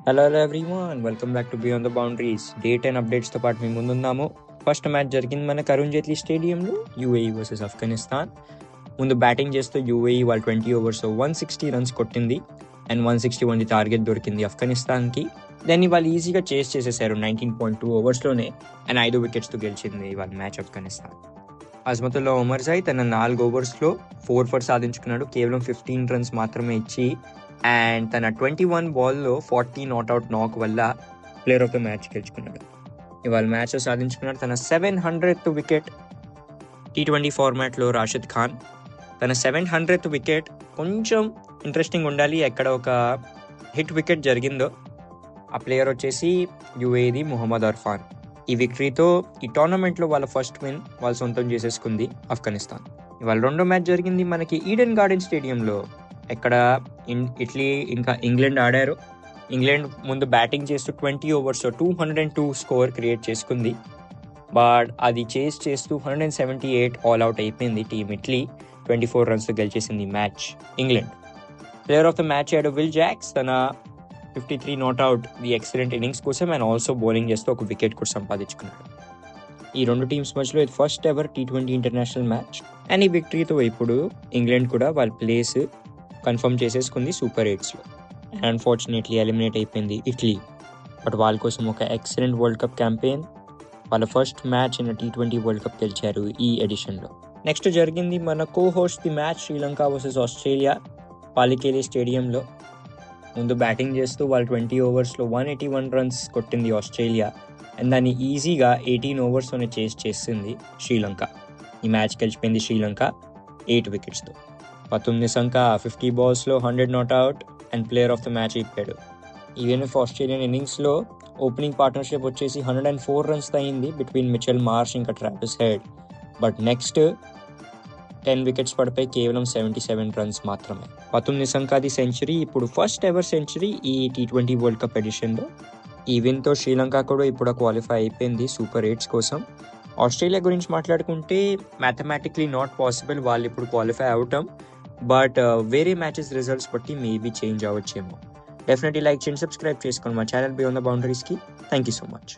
Hello everyone, welcome back to beyond the boundaries. Day 10 అప్డేట్స్తో పాటు మేము ముందున్నాము. First match జరిగింది మన అరుణ్ జైట్లీ స్టేడియంలో, యూఏఈ వర్సెస్ ఆఫ్ఘనిస్తాన్. ముందు బ్యాటింగ్ చేస్తూ యూఏఈ వాళ్ళు 20 ఓవర్స్ 160 రన్స్ కొట్టింది అండ్ 161 టార్గెట్ దొరికింది ఆఫ్ఘనిస్తాన్కి. దాన్ని వాళ్ళు ఈజీగా చేస్ చేసేసారు 19.2 ఓవర్స్లోనే అండ్ 5 వికెట్స్తో గెలిచింది వాళ్ళ మ్యాచ్ ఆఫ్ఘనిస్తాన్. అజ్మతుల్లా ఒమర్జాయ్ తన 4 ఓవర్స్లో 4 ఫర్ సాధించుకున్నాడు, కేవలం 15 రన్స్ మాత్రమే ఇచ్చి. అండ్ తన 21 బాల్లో 40 నాట్అవుట్ నాక్ వల్ల ప్లేయర్ ఆఫ్ ద మ్యాచ్ గెలుచుకున్నాడు. ఇవాళ మ్యాచ్లో సాధించుకున్నాడు తన 700th వికెట్. T20 ఫార్మాట్లో రాషిద్ ఖాన్ తన 700th వికెట్. కొంచెం ఇంట్రెస్టింగ్ ఉండాలి, ఎక్కడ ఒక హిట్ వికెట్ జరిగిందో ఆ ప్లేయర్ వచ్చేసి యూఏఈది మొహమ్మద్ అర్ఫాన్. ఈ విక్టరీతో ఈ టోర్నమెంట్లో వాళ్ళ ఫస్ట్ విన్ వాళ్ళు సొంతం చేసేసుకుంది ఆఫ్ఘనిస్తాన్. ఇవాళ రెండో మ్యాచ్ జరిగింది మనకి ఈడెన్ గార్డెన్ స్టేడియంలో, ఎక్కడ ఇటలీ ఇంకా ఇంగ్లాండ్ ఆడారు. ఇంగ్లాండ్ ముందు బ్యాటింగ్ చేస్తూ 20 ఓవర్స్ 202 స్కోర్ క్రియేట్ చేసుకుంది. బట్ అది చేస్తూ 178 ఆల్ అవుట్ అయిపోయింది టీమ్ ఇటలీ. 24 రన్స్తో గెలిచేసింది match England. Player of the match అయ్యాడు విల్ జాక్స్. తన 53 నాట్అవుట్ ది ఎక్సలెంట్ ఇన్నింగ్స్ కోసం అండ్ ఆల్సో బౌలింగ్ చేస్తూ ఒక వికెట్ కూడా సంపాదించుకున్నాడు. ఈ రెండు టీమ్స్ మధ్యలో ఇది first ever T20 international match and ఈ విక్టరీతో ఇప్పుడు ఇంగ్లాండ్ కూడా వాళ్ళ ప్లేస్ కన్ఫర్మ్ చేసేసుకుంది సూపర్ 8లో. అండ్ అన్ఫార్చునేట్లీ ఎలిమినేట్ అయిపోయింది ఇటలీ. బట్ వాళ్ళ కోసం ఒక ఎక్సలెంట్ వరల్డ్ కప్ క్యాంపెయిన్, వాళ్ళ first match in T20 world cup గెలిచారు ఈ ఎడిషన్లో. నెక్స్ట్ జరిగింది మన cohost the match Sri Lanka versus Australia Pallekele స్టేడియంలో. ముందు బ్యాటింగ్ చేస్తూ వాళ్ళు 20 ఓవర్స్లో 181 రన్స్ కొట్టింది ఆస్ట్రేలియా అండ్ దాన్ని ఈజీగా 18 ఓవర్స్లోనే చేసింది శ్రీలంక. ఈ మ్యాచ్ గెలిచిపోయింది శ్రీలంక 8 వికెట్స్తో. పతుమ్ నిసంక 50 బాల్స్లో 100 not out and player of the match అయిపోయాడు. ఈవెన్ ఆస్ట్రేలియన్ ఇన్నింగ్స్లో ఓపెనింగ్ పార్ట్నర్షిప్ వచ్చేసి 104 రన్స్ అయింది బిట్వీన్ మిచెల్ మార్ష్ ఇంకా Travis Head. But next 10 wickets పడిపోయి కేవలం 77 రన్స్ మాత్రమే. పతుమ్ నిసంకది సెంచరీ ఇప్పుడు ఫస్ట్ ఎవర్ సెంచరీ ఈ T20 వరల్డ్ కప్ ఎడిషన్లో. ఈ విన్తో శ్రీలంక కూడా ఇప్పుడు క్వాలిఫై అయిపోయింది సూపర్ 8 కోసం. ఆస్ట్రేలియా గురించి మాట్లాడుకుంటే మ్యాథమెటిక్లీ నాట్ పాసిబుల్ వాళ్ళు ఇప్పుడు క్వాలిఫై అవటం, బట్ వేరే మ్యాచెస్ రిజల్ట్స్ బట్టి మేబీ చేంజ్ అవ్వచ్చేమో. డెఫినెట్లీ లైక్ చేయండి, సబ్స్క్రైబ్ చేసుకోండి మా ఛానల్ బియాండ్ ద బౌండరీస్కి. Thank you so much.